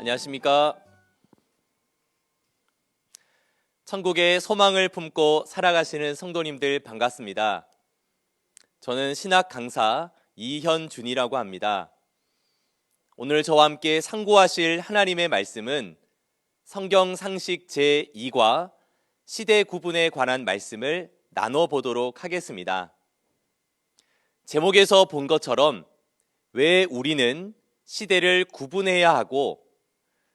안녕하십니까? 천국의 소망을 품고 살아가시는 성도님들 반갑습니다. 저는 신학 강사 이현준이라고 합니다. 오늘 저와 함께 상고하실 하나님의 말씀은 성경 상식 제2과 시대 구분에 관한 말씀을 나눠보도록 하겠습니다. 제목에서 본 것처럼 왜 우리는 시대를 구분해야 하고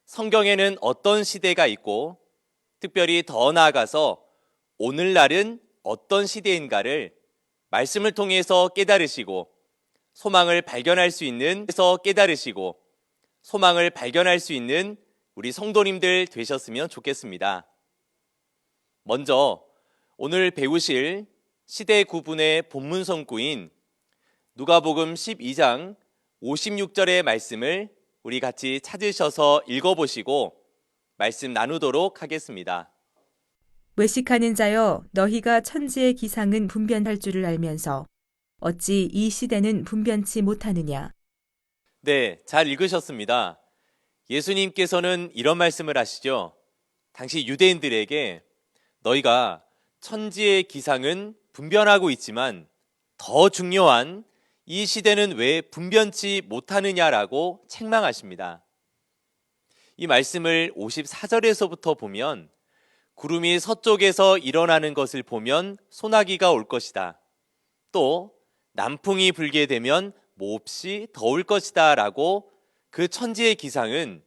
성경에는 어떤 시대가 있고 특별히 더 나아가서 오늘날은 어떤 시대인가를 말씀을 통해서 깨달으시고 소망을 발견할 수 있는 우리 성도님들 되셨으면 좋겠습니다. 먼저 오늘 배우실 시대 구분의 본문 성구인 누가복음 12장 56절의 말씀을 우리 같이 찾으셔서 읽어보시고 말씀 나누도록 하겠습니다. 외식하는 자여, 너희가 천지의 기상은 분변할 줄을 알면서 어찌 이 시대는 분변치 못하느냐. 네, 잘 읽으셨습니다. 예수님께서는 이런 말씀을 하시죠. 당시 유대인들에게 너희가 천지의 기상은 분변하고 있지만 더 중요한 이 시대는 왜 분변치 못하느냐라고 책망하십니다. 이 말씀을 54절에서부터 보면 구름이 서쪽에서 일어나는 것을 보면 소나기가 올 것이다. 또 남풍이 불게 되면 몹시 더울 것이다 라고 그 천지의 기상은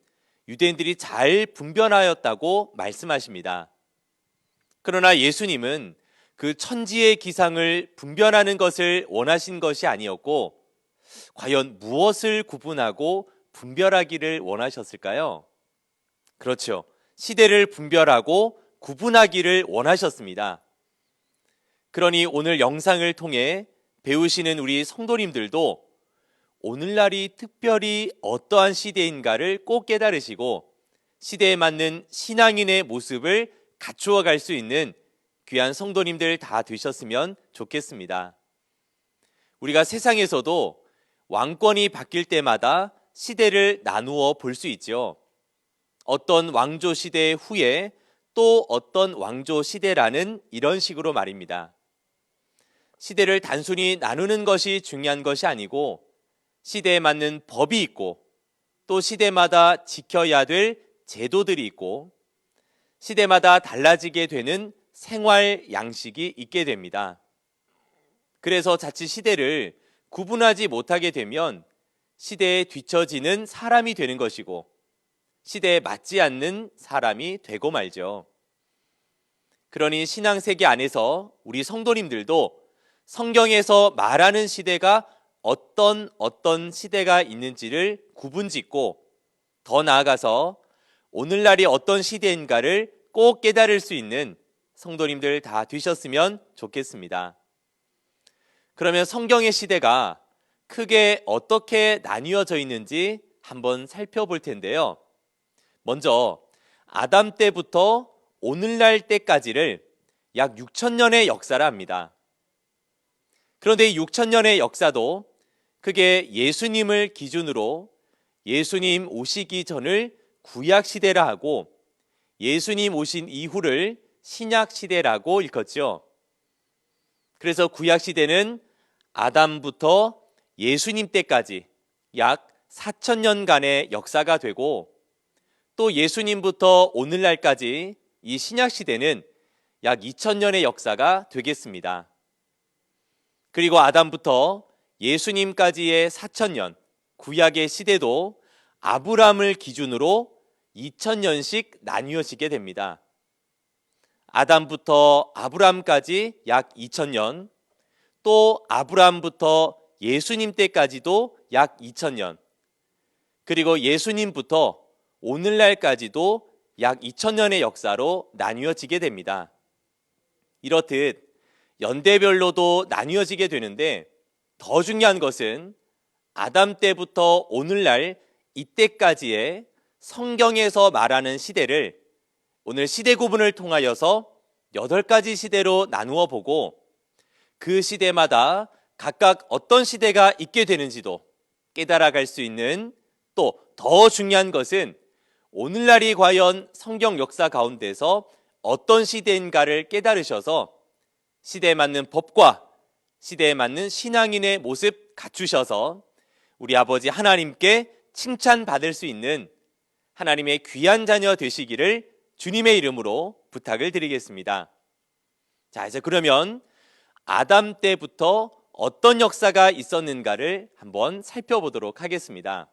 유대인들이 잘 분변하였다고 말씀하십니다. 그러나 예수님은 그 천지의 기상을 분변하는 것을 원하신 것이 아니었고 과연 무엇을 구분하고 분별하기를 원하셨을까요? 그렇죠. 시대를 분별하고 구분하기를 원하셨습니다. 그러니 오늘 영상을 통해 배우시는 우리 성도님들도 오늘날이 특별히 어떠한 시대인가를 꼭 깨달으시고 시대에 맞는 신앙인의 모습을 갖추어 갈 수 있는 귀한 성도님들 다 되셨으면 좋겠습니다. 우리가 세상에서도 왕권이 바뀔 때마다 시대를 나누어 볼 수 있죠. 어떤 왕조 시대 후에 또 어떤 왕조 시대라는 이런 식으로 말입니다. 시대를 단순히 나누는 것이 중요한 것이 아니고 시대에 맞는 법이 있고 또 시대마다 지켜야 될 제도들이 있고 시대마다 달라지게 되는 생활 양식이 있게 됩니다. 그래서 자칫 시대를 구분하지 못하게 되면 시대에 뒤처지는 사람이 되는 것이고 시대에 맞지 않는 사람이 되고 말죠. 그러니 신앙세계 안에서 우리 성도님들도 성경에서 말하는 시대가 어떤 시대가 있는지를 구분짓고 더 나아가서 오늘날이 어떤 시대인가를 꼭 깨달을 수 있는 성도님들 다 되셨으면 좋겠습니다. 그러면 성경의 시대가 크게 어떻게 나뉘어져 있는지 한번 살펴볼 텐데요. 먼저 아담 때부터 오늘날 때까지를 약 6,000년의 역사라 합니다. 그런데 이 6,000년의 역사도 크게 예수님을 기준으로 예수님 오시기 전을 구약시대라 하고 예수님 오신 이후를 신약시대라고 일컫죠. 그래서 구약시대는 아담부터 예수님 때까지 약 4,000년간의 역사가 되고 또 예수님부터 오늘날까지 이 신약시대는 약 2,000년의 역사가 되겠습니다. 그리고 아담부터 예수님까지의 4,000년, 구약의 시대도 아브람을 기준으로 2,000년씩 나뉘어지게 됩니다. 아담부터 아브람까지 약 2,000년, 또 아브람부터 예수님 때까지도 약 2,000년, 그리고 예수님부터 오늘날까지도 약 2,000년의 역사로 나뉘어지게 됩니다. 이렇듯 연대별로도 나뉘어지게 되는데 더 중요한 것은 아담 때부터 오늘날 이때까지의 성경에서 말하는 시대를 오늘 시대 구분을 통하여서 8가지 시대로 나누어 보고 그 시대마다 각각 어떤 시대가 있게 되는지도 깨달아갈 수 있는, 또 더 중요한 것은 오늘날이 과연 성경 역사 가운데서 어떤 시대인가를 깨달으셔서 시대에 맞는 법과 시대에 맞는 신앙인의 모습 갖추셔서 우리 아버지 하나님께 칭찬받을 수 있는 하나님의 귀한 자녀 되시기를 주님의 이름으로 부탁을 드리겠습니다. 자, 이제 그러면 아담 때부터 어떤 역사가 있었는가를 한번 살펴보도록 하겠습니다.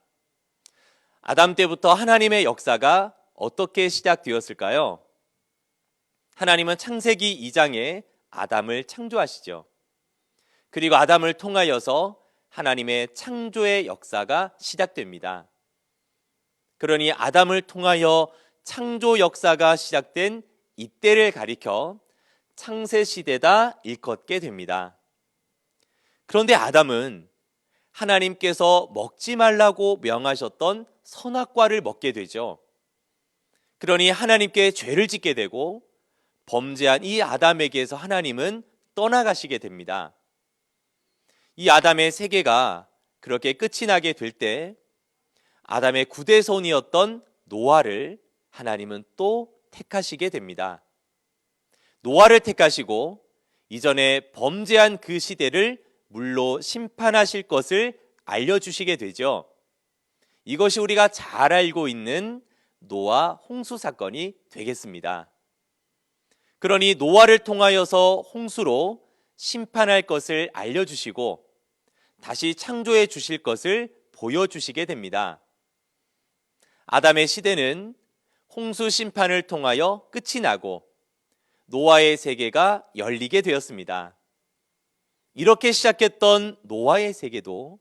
아담 때부터 하나님의 역사가 어떻게 시작되었을까요? 하나님은 창세기 2장에 아담을 창조하시죠. 그리고 아담을 통하여서 하나님의 창조의 역사가 시작됩니다. 그러니 아담을 통하여 창조 역사가 시작된 이때를 가리켜 창세시대다 일컫게 됩니다. 그런데 아담은 하나님께서 먹지 말라고 명하셨던 선악과를 먹게 되죠. 그러니 하나님께 죄를 짓게 되고 범죄한 이 아담에게서 하나님은 떠나가시게 됩니다. 이 아담의 세계가 그렇게 끝이 나게 될 때 아담의 구대손이었던 노아를 하나님은 또 택하시게 됩니다. 노아를 택하시고 이전에 범죄한 그 시대를 물로 심판하실 것을 알려주시게 되죠. 이것이 우리가 잘 알고 있는 노아 홍수 사건이 되겠습니다. 그러니 노아를 통하여서 홍수로 심판할 것을 알려주시고 다시 창조해 주실 것을 보여주시게 됩니다. 아담의 시대는 홍수 심판을 통하여 끝이 나고 노아의 세계가 열리게 되었습니다. 이렇게 시작했던 노아의 세계도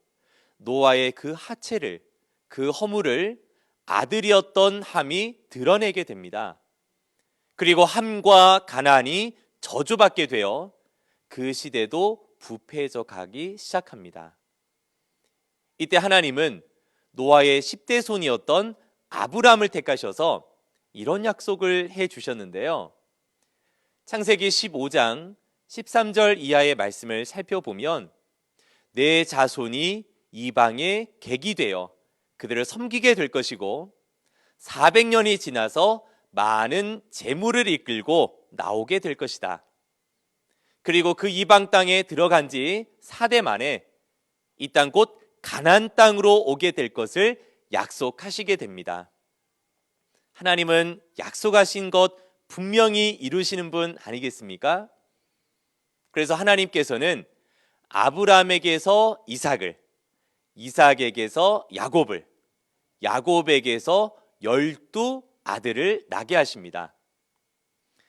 노아의 그 하체를, 그 허물을 아들이었던 함이 드러내게 됩니다. 그리고 함과 가나안이 저주받게 되어 그 시대도 부패해져 가기 시작합니다. 이때 하나님은 노아의 10대 손이었던 아브람을 택하셔서 이런 약속을 해 주셨는데요. 창세기 15장 13절 이하의 말씀을 살펴보면 내 자손이 이방에 객이 되어 그들을 섬기게 될 것이고 400년이 지나서 많은 재물을 이끌고 나오게 될 것이다. 그리고 그 이방 땅에 들어간 지 4대 만에 이 땅 곧 가나안 땅으로 오게 될 것을 약속하시게 됩니다. 하나님은 약속하신 것 분명히 이루시는 분 아니겠습니까? 그래서 하나님께서는 아브라함에게서 이삭을, 이삭에게서 야곱을, 야곱에게서 12 아들을 낳게 하십니다.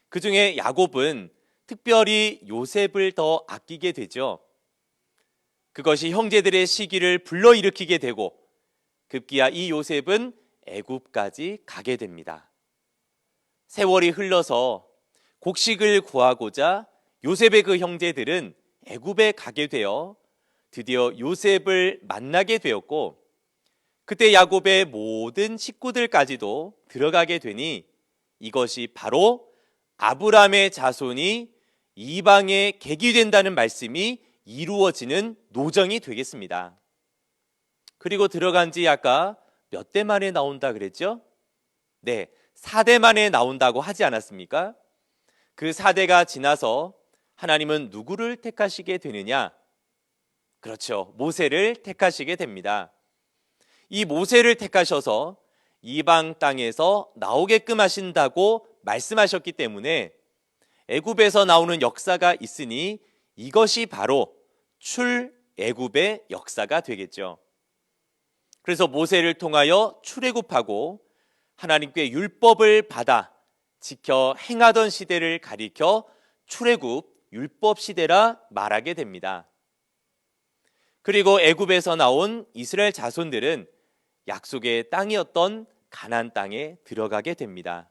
그 중에 야곱은 특별히 요셉을 더 아끼게 되죠. 그것이 형제들의 시기를 불러일으키게 되고 급기야 이 요셉은 애굽까지 가게 됩니다. 세월이 흘러서 곡식을 구하고자 요셉의 그 형제들은 애굽에 가게 되어 드디어 요셉을 만나게 되었고 그때 야곱의 모든 식구들까지도 들어가게 되니 이것이 바로 아브라함의 자손이 이방에 객이 된다는 말씀이 이루어지는 노정이 되겠습니다. 그리고 들어간 지 아까 몇 대 만에 나온다 그랬죠? 네, 4대 만에 나온다고 하지 않았습니까? 그 4대가 지나서 하나님은 누구를 택하시게 되느냐? 그렇죠. 모세를 택하시게 됩니다. 이 모세를 택하셔서 이방 땅에서 나오게끔 하신다고 말씀하셨기 때문에 애굽에서 나오는 역사가 있으니 이것이 바로 출애굽의 역사가 되겠죠. 그래서 모세를 통하여 출애굽하고 하나님께 율법을 받아 지켜 행하던 시대를 가리켜 출애굽 율법 시대라 말하게 됩니다. 그리고 애굽에서 나온 이스라엘 자손들은 약속의 땅이었던 가나안 땅에 들어가게 됩니다.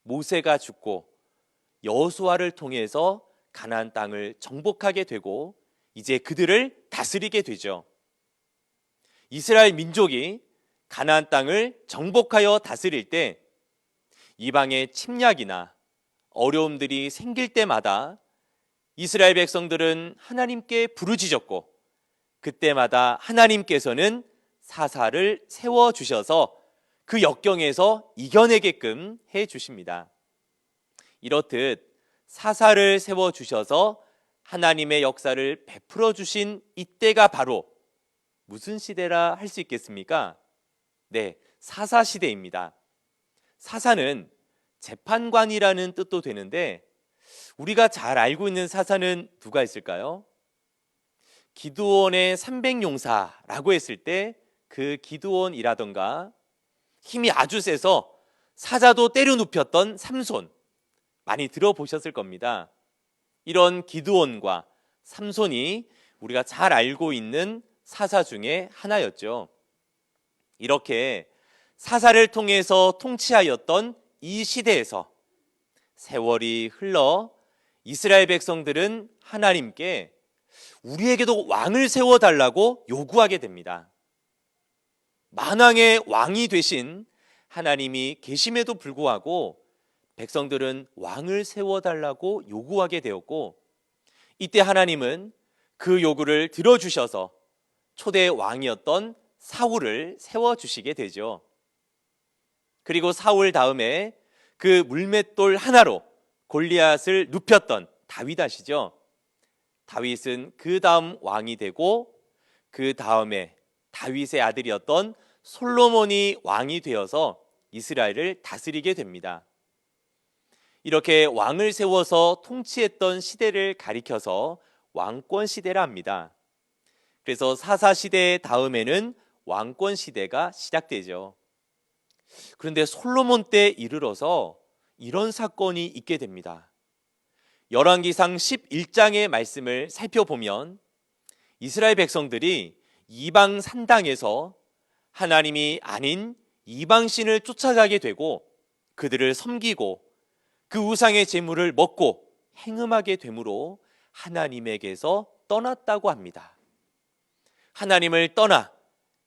모세가 죽고 여호수아를 통해서 가나안 땅을 정복하게 되고 이제 그들을 다스리게 되죠. 이스라엘 민족이 가나안 땅을 정복하여 다스릴 때 이방의 침략이나 어려움들이 생길 때마다 이스라엘 백성들은 하나님께 부르짖었고 그때마다 하나님께서는 사사를 세워주셔서 그 역경에서 이겨내게끔 해 주십니다. 이렇듯 사사를 세워 주셔서 하나님의 역사를 베풀어 주신 이때가 바로 무슨 시대라 할 수 있겠습니까? 네, 사사 시대입니다. 사사는 재판관이라는 뜻도 되는데 우리가 잘 알고 있는 사사는 누가 있을까요? 기드온의 300용사라고 했을 때 그 기드온이라던가 힘이 아주 세서 사자도 때려 눕혔던 삼손, 많이 들어보셨을 겁니다. 이런 기드온과 삼손이 우리가 잘 알고 있는 사사 중에 하나였죠. 이렇게 사사를 통해서 통치하였던 이 시대에서 세월이 흘러 이스라엘 백성들은 하나님께 우리에게도 왕을 세워달라고 요구하게 됩니다. 만왕의 왕이 되신 하나님이 계심에도 불구하고 백성들은 왕을 세워달라고 요구하게 되었고, 이때 하나님은 그 요구를 들어주셔서 초대 왕이었던 사울을 세워주시게 되죠. 그리고 사울 다음에 그 물맷돌 하나로 골리앗을 눕혔던 다윗 아시죠? 다윗은 그 다음 왕이 되고 그 다음에 다윗의 아들이었던 솔로몬이 왕이 되어서 이스라엘을 다스리게 됩니다. 이렇게 왕을 세워서 통치했던 시대를 가리켜서 왕권 시대라 합니다. 그래서 사사 시대 다음에는 왕권 시대가 시작되죠. 그런데 솔로몬 때 이르러서 이런 사건이 있게 됩니다. 열왕기상 11장의 말씀을 살펴보면 이스라엘 백성들이 이방 산당에서 하나님이 아닌 이방신을 쫓아가게 되고 그들을 섬기고 그 우상의 제물을 먹고 행음하게 되므로 하나님에게서 떠났다고 합니다. 하나님을 떠나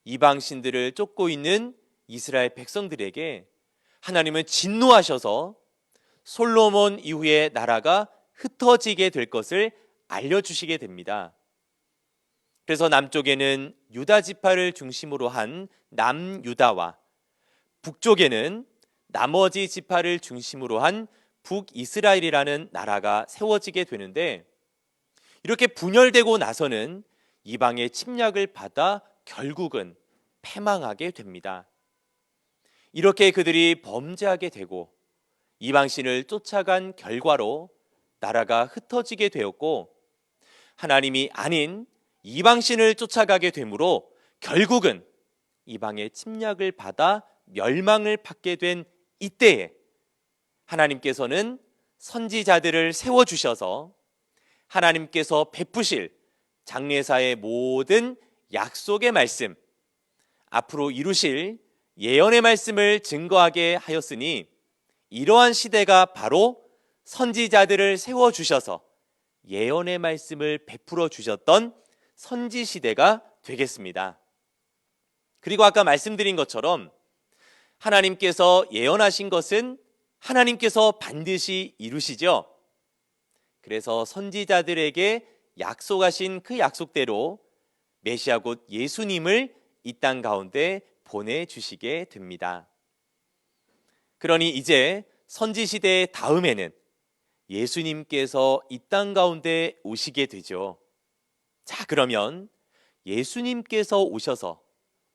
이방신들을 쫓고 있는 이스라엘 백성들에게 하나님은 진노하셔서 솔로몬 이후에 나라가 흩어지게 될 것을 알려주시게 됩니다. 그래서 남쪽에는 유다 지파를 중심으로 한 남유다와 북쪽에는 나머지 지파를 중심으로 한 북이스라엘이라는 나라가 세워지게 되는데, 이렇게 분열되고 나서는 이방의 침략을 받아 결국은 패망하게 됩니다. 이렇게 그들이 범죄하게 되고 이방신을 쫓아간 결과로 나라가 흩어지게 되었고, 하나님이 아닌 이방신을 쫓아가게 되므로 결국은 이방의 침략을 받아 멸망을 받게 된 이때에 하나님께서는 선지자들을 세워주셔서 하나님께서 베푸실 장래사의 모든 약속의 말씀, 앞으로 이루실 예언의 말씀을 증거하게 하였으니, 이러한 시대가 바로 선지자들을 세워주셔서 예언의 말씀을 베풀어 주셨던 선지시대가 되겠습니다. 그리고 아까 말씀드린 것처럼 하나님께서 예언하신 것은 하나님께서 반드시 이루시죠. 그래서 선지자들에게 약속하신 그 약속대로 메시아 곧 예수님을 이 땅 가운데 보내주시게 됩니다. 그러니 이제 선지시대 다음에는 예수님께서 이 땅 가운데 오시게 되죠. 자, 그러면 예수님께서 오셔서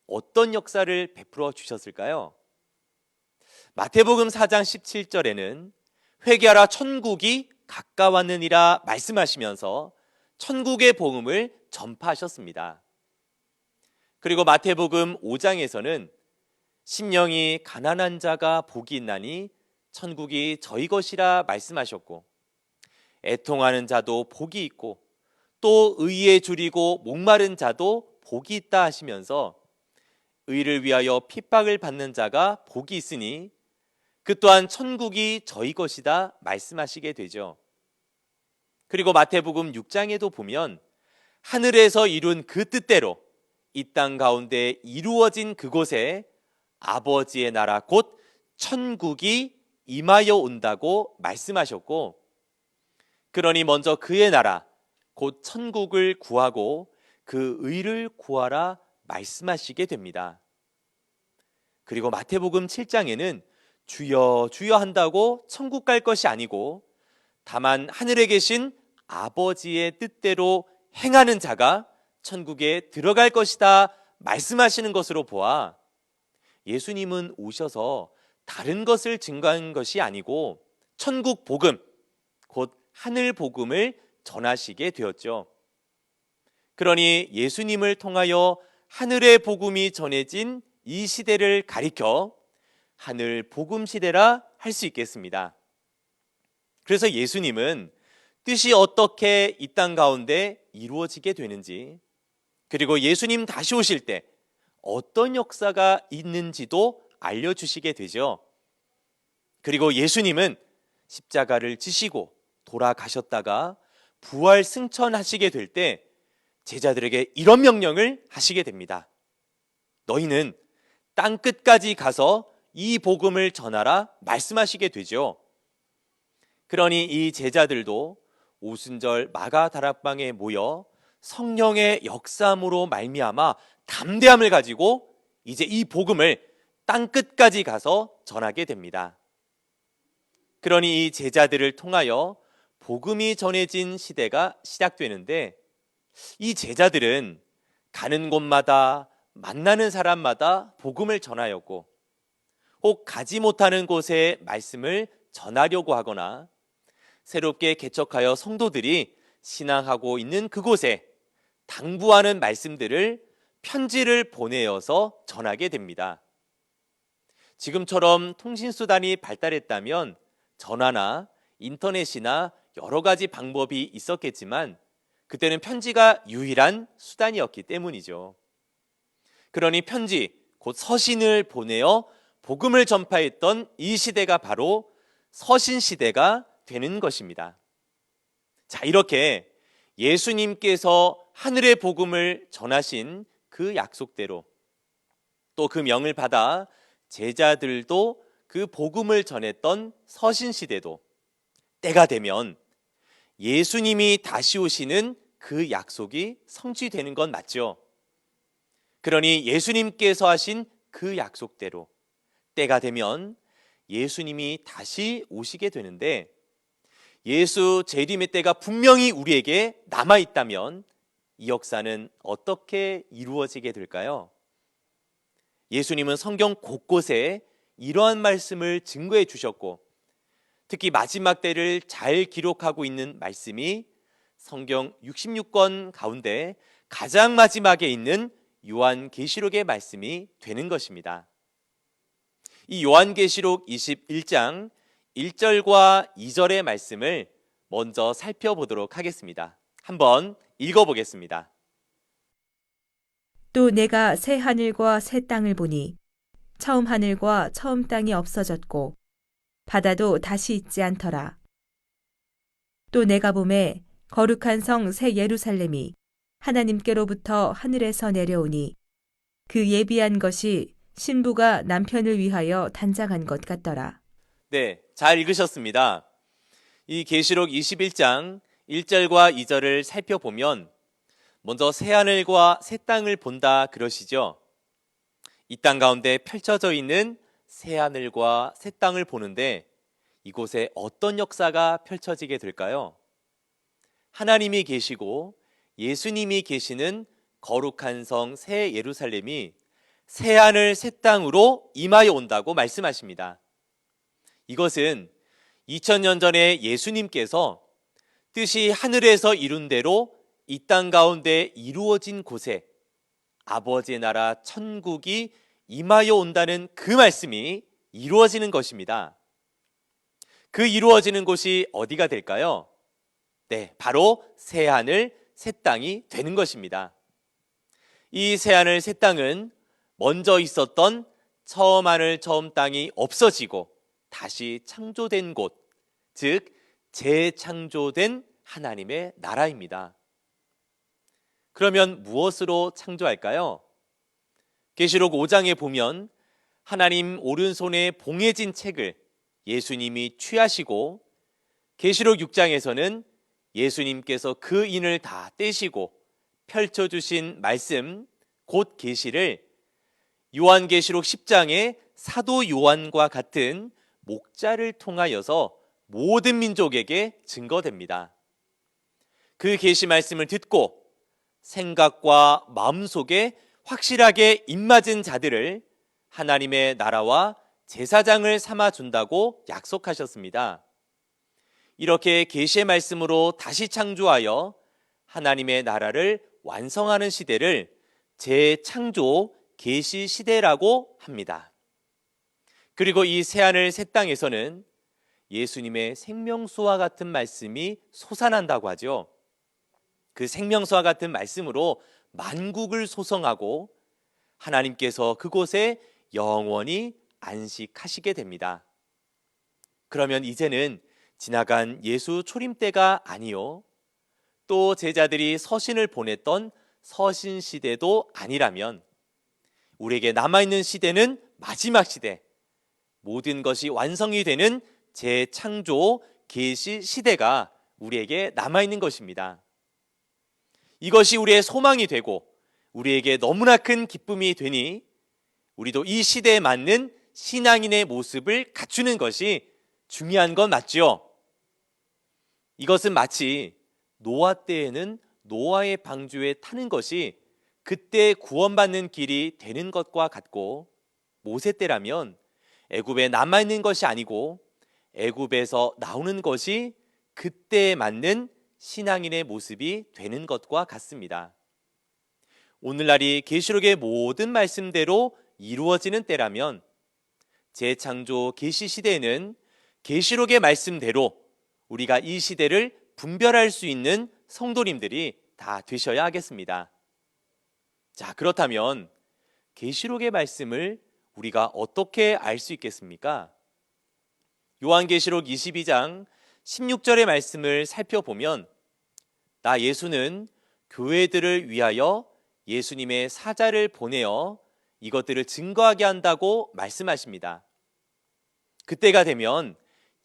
어떤 역사를 베풀어 주셨을까요? 마태복음 4장 17절에는 회개하라 천국이 가까웠느니라 말씀하시면서 천국의 복음을 전파하셨습니다. 그리고 마태복음 5장에서는 심령이 가난한 자가 복이 있나니 천국이 저희 것이라 말씀하셨고, 애통하는 자도 복이 있고 또 의에 줄이고 목마른 자도 복이 있다 하시면서 의를 위하여 핍박을 받는 자가 복이 있으니 그 또한 천국이 저희 것이다 말씀하시게 되죠. 그리고 마태복음 6장에도 보면 하늘에서 이룬 그 뜻대로 이 땅 가운데 이루어진 그곳에 아버지의 나라 곧 천국이 임하여 온다고 말씀하셨고, 그러니 먼저 그의 나라 곧 천국을 구하고 그 의를 구하라 말씀하시게 됩니다. 그리고 마태복음 7장에는 주여 주여 한다고 천국 갈 것이 아니고 다만 하늘에 계신 아버지의 뜻대로 행하는 자가 천국에 들어갈 것이다 말씀하시는 것으로 보아 예수님은 오셔서 다른 것을 증거한 것이 아니고 천국 복음, 곧 하늘 복음을 전하시게 되었죠. 그러니 예수님을 통하여 하늘의 복음이 전해진 이 시대를 가리켜 하늘 복음 시대라 할 수 있겠습니다. 그래서 예수님은 뜻이 어떻게 이 땅 가운데 이루어지게 되는지, 그리고 예수님 다시 오실 때 어떤 역사가 있는지도 알려주시게 되죠. 그리고 예수님은 십자가를 지시고 돌아가셨다가 부활 승천하시게 될 때 제자들에게 이런 명령을 하시게 됩니다. 너희는 땅 끝까지 가서 이 복음을 전하라 말씀하시게 되죠. 그러니 이 제자들도 오순절 마가 다락방에 모여 성령의 역사함으로 말미암아 담대함을 가지고 이제 이 복음을 땅 끝까지 가서 전하게 됩니다. 그러니 이 제자들을 통하여 복음이 전해진 시대가 시작되는데, 이 제자들은 가는 곳마다 만나는 사람마다 복음을 전하였고, 혹 가지 못하는 곳에 말씀을 전하려고 하거나 새롭게 개척하여 성도들이 신앙하고 있는 그곳에 당부하는 말씀들을 편지를 보내어서 전하게 됩니다. 지금처럼 통신수단이 발달했다면 전화나 인터넷이나 여러 가지 방법이 있었겠지만 그때는 편지가 유일한 수단이었기 때문이죠. 그러니 편지, 곧 서신을 보내어 복음을 전파했던 이 시대가 바로 서신 시대가 되는 것입니다. 자, 이렇게 예수님께서 하늘의 복음을 전하신 그 약속대로 또 그 명을 받아 제자들도 그 복음을 전했던 서신 시대도 때가 되면 예수님이 다시 오시는 그 약속이 성취되는 건 맞죠. 그러니 예수님께서 하신 그 약속대로 때가 되면 예수님이 다시 오시게 되는데, 예수 재림의 때가 분명히 우리에게 남아있다면 이 역사는 어떻게 이루어지게 될까요? 예수님은 성경 곳곳에 이러한 말씀을 증거해 주셨고, 특히 마지막 때를 잘 기록하고 있는 말씀이 성경 66권 가운데 가장 마지막에 있는 요한계시록의 말씀이 되는 것입니다. 이 요한계시록 21장 1절과 2절의 말씀을 먼저 살펴보도록 하겠습니다. 한번 읽어보겠습니다. 또 내가 새 하늘과 새 땅을 보니 처음 하늘과 처음 땅이 없어졌고 바다도 다시 있지 않더라. 또 내가 보매 거룩한 성 새 예루살렘이 하나님께로부터 하늘에서 내려오니 그 예비한 것이 신부가 남편을 위하여 단장한 것 같더라. 네, 잘 읽으셨습니다. 이 계시록 21장 1절과 2절을 살펴보면 먼저 새 하늘과 새 땅을 본다 그러시죠. 이 땅 가운데 펼쳐져 있는 새 하늘과 새 땅을 보는데 이곳에 어떤 역사가 펼쳐지게 될까요? 하나님이 계시고 예수님이 계시는 거룩한 성 새 예루살렘이 새 하늘 새 땅으로 임하여 온다고 말씀하십니다. 이것은 2000년 전에 예수님께서 뜻이 하늘에서 이룬 대로 이 땅 가운데 이루어진 곳에 아버지의 나라 천국이 임하여 온다는 그 말씀이 이루어지는 것입니다. 그 이루어지는 곳이 어디가 될까요? 네, 바로 새 하늘 새 땅이 되는 것입니다. 이 새 하늘 새 땅은 먼저 있었던 처음 하늘 처음 땅이 없어지고 다시 창조된 곳, 즉 재창조된 하나님의 나라입니다. 그러면 무엇으로 창조할까요? 계시록 5장에 보면 하나님 오른손에 봉해진 책을 예수님이 취하시고, 계시록 6장에서는 예수님께서 그 인을 다 떼시고 펼쳐주신 말씀 곧 계시를 요한계시록 10장의 사도 요한과 같은 목자를 통하여서 모든 민족에게 증거됩니다. 그 계시 말씀을 듣고 생각과 마음속에 확실하게 입맞은 자들을 하나님의 나라와 제사장을 삼아 준다고 약속하셨습니다. 이렇게 계시의 말씀으로 다시 창조하여 하나님의 나라를 완성하는 시대를 재창조 계시 시대라고 합니다. 그리고 이 새하늘 새 땅에서는 예수님의 생명수와 같은 말씀이 솟아난다고 하죠. 그 생명수와 같은 말씀으로 만국을 소성하고 하나님께서 그곳에 영원히 안식하시게 됩니다. 그러면 이제는 지나간 예수 초림 때가 아니요, 또 제자들이 서신을 보냈던 서신 시대도 아니라면 우리에게 남아있는 시대는 마지막 시대, 모든 것이 완성이 되는 재창조 계시 시대가 우리에게 남아있는 것입니다. 이것이 우리의 소망이 되고 우리에게 너무나 큰 기쁨이 되니 우리도 이 시대에 맞는 신앙인의 모습을 갖추는 것이 중요한 건 맞죠? 이것은 마치 노아 때에는 노아의 방주에 타는 것이 그때 구원받는 길이 되는 것과 같고, 모세 때라면 애굽에 남아있는 것이 아니고 애굽에서 나오는 것이 그때에 맞는 신앙인의 모습이 되는 것과 같습니다. 오늘날이 계시록의 모든 말씀대로 이루어지는 때라면 재창조 계시 시대에는 계시록의 말씀대로 우리가 이 시대를 분별할 수 있는 성도님들이 다 되셔야 하겠습니다. 자, 그렇다면 계시록의 말씀을 우리가 어떻게 알 수 있겠습니까? 요한계시록 22장 16절의 말씀을 살펴보면 나 예수는 교회들을 위하여 예수님의 사자를 보내어 이것들을 증거하게 한다고 말씀하십니다. 그때가 되면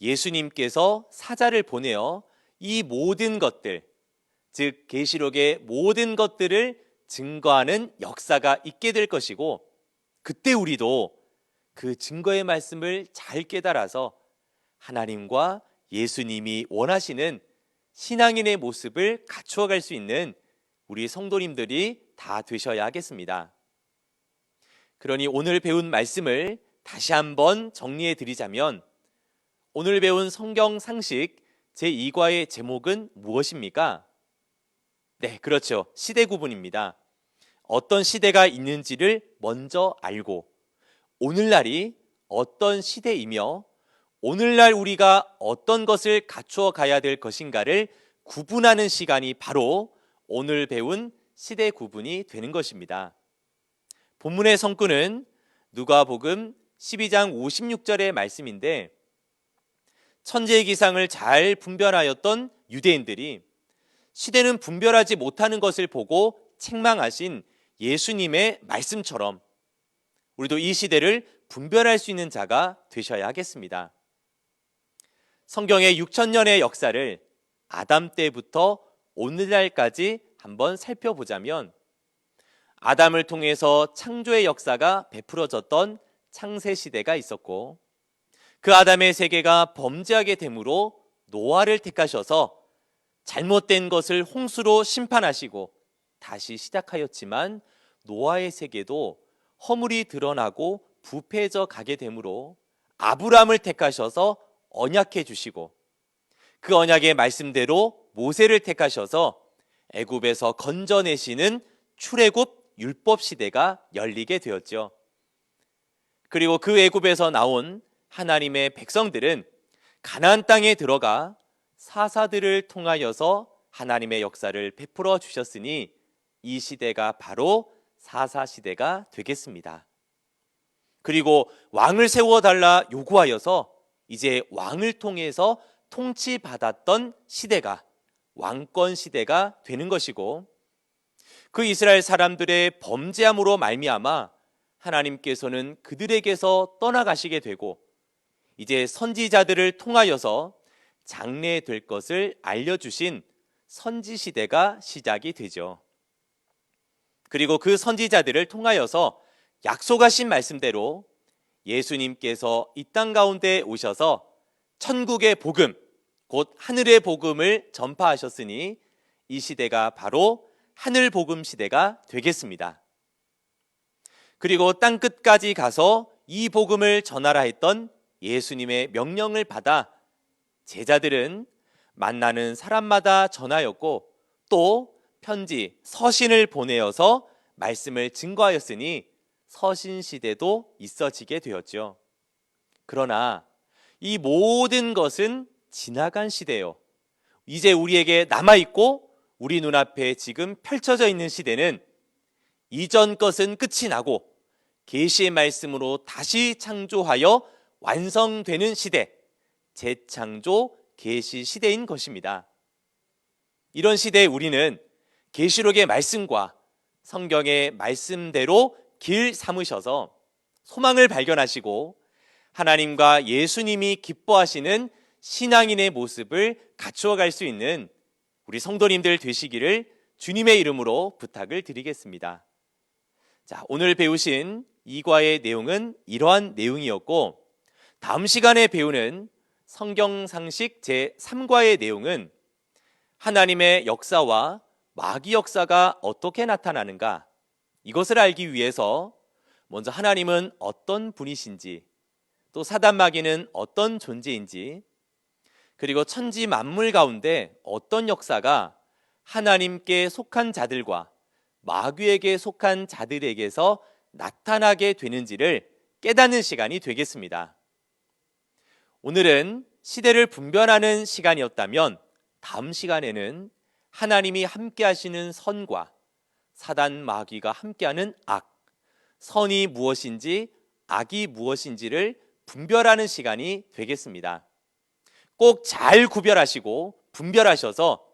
예수님께서 사자를 보내어 이 모든 것들, 즉 계시록의 모든 것들을 증거하는 역사가 있게 될 것이고, 그때 우리도 그 증거의 말씀을 잘 깨달아서 하나님과 예수님이 원하시는 신앙인의 모습을 갖추어갈 수 있는 우리 성도님들이 다 되셔야 하겠습니다. 그러니 오늘 배운 말씀을 다시 한번 정리해 드리자면, 오늘 배운 성경 상식 제2과의 제목은 무엇입니까? 네, 그렇죠. 시대 구분입니다. 어떤 시대가 있는지를 먼저 알고 오늘날이 어떤 시대이며 오늘날 우리가 어떤 것을 갖추어 가야 될 것인가를 구분하는 시간이 바로 오늘 배운 시대 구분이 되는 것입니다. 본문의 성구는 누가복음 12장 56절의 말씀인데, 천지의 기상을 잘 분별하였던 유대인들이 시대는 분별하지 못하는 것을 보고 책망하신 예수님의 말씀처럼 우리도 이 시대를 분별할 수 있는 자가 되셔야 하겠습니다. 성경의 6,000년의 역사를 아담 때부터 오늘날까지 한번 살펴보자면, 아담을 통해서 창조의 역사가 베풀어졌던 창세 시대가 있었고, 그 아담의 세계가 범죄하게 되므로 노아를 택하셔서 잘못된 것을 홍수로 심판하시고 다시 시작하였지만, 노아의 세계도 허물이 드러나고 부패해져 가게 되므로 아브람을 택하셔서 언약해 주시고, 그 언약의 말씀대로 모세를 택하셔서 애굽에서 건져내시는 출애굽 율법 시대가 열리게 되었죠. 그리고 그 애굽에서 나온 하나님의 백성들은 가나안 땅에 들어가 사사들을 통하여서 하나님의 역사를 베풀어 주셨으니 이 시대가 바로 사사 시대가 되겠습니다. 그리고 왕을 세워달라 요구하여서 이제 왕을 통해서 통치받았던 시대가 왕권 시대가 되는 것이고, 그 이스라엘 사람들의 범죄함으로 말미암아 하나님께서는 그들에게서 떠나가시게 되고, 이제 선지자들을 통하여서 장래될 것을 알려주신 선지 시대가 시작이 되죠. 그리고 그 선지자들을 통하여서 약속하신 말씀대로 예수님께서 이 땅 가운데 오셔서 천국의 복음, 곧 하늘의 복음을 전파하셨으니 이 시대가 바로 하늘 복음 시대가 되겠습니다. 그리고 땅 끝까지 가서 이 복음을 전하라 했던 예수님의 명령을 받아 제자들은 만나는 사람마다 전하였고 또 편지, 서신을 보내어서 말씀을 증거하였으니 서신 시대도 있어지게 되었죠. 그러나 이 모든 것은 지나간 시대요. 이제 우리에게 남아있고 우리 눈앞에 지금 펼쳐져 있는 시대는 이전 것은 끝이 나고 계시의 말씀으로 다시 창조하여 완성되는 시대, 재창조 계시 시대인 것입니다. 이런 시대에 우리는 계시록의 말씀과 성경의 말씀대로 길 삼으셔서 소망을 발견하시고 하나님과 예수님이 기뻐하시는 신앙인의 모습을 갖추어 갈 수 있는 우리 성도님들 되시기를 주님의 이름으로 부탁을 드리겠습니다. 자, 오늘 배우신 이과의 내용은 이러한 내용이었고 다음 시간에 배우는 성경상식 제3과의 내용은 하나님의 역사와 마귀 역사가 어떻게 나타나는가, 이것을 알기 위해서 먼저 하나님은 어떤 분이신지, 또 사단 마귀는 어떤 존재인지, 그리고 천지 만물 가운데 어떤 역사가 하나님께 속한 자들과 마귀에게 속한 자들에게서 나타나게 되는지를 깨닫는 시간이 되겠습니다. 오늘은 시대를 분별하는 시간이었다면 다음 시간에는 하나님이 함께 하시는 선과 사단 마귀가 함께하는 악, 선이 무엇인지 악이 무엇인지를 분별하는 시간이 되겠습니다. 꼭 잘 구별하시고 분별하셔서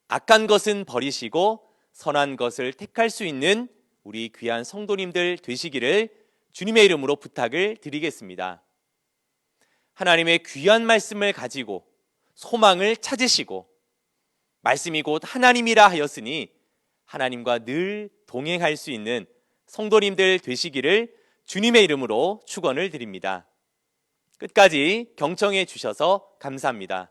악한 것은 버리시고 선한 것을 택할 수 있는 우리 귀한 성도님들 되시기를 주님의 이름으로 부탁을 드리겠습니다. 하나님의 귀한 말씀을 가지고 소망을 찾으시고 말씀이 곧 하나님이라 하였으니 하나님과 늘 동행할 수 있는 성도님들 되시기를 주님의 이름으로 축원을 드립니다. 끝까지 경청해 주셔서 감사합니다.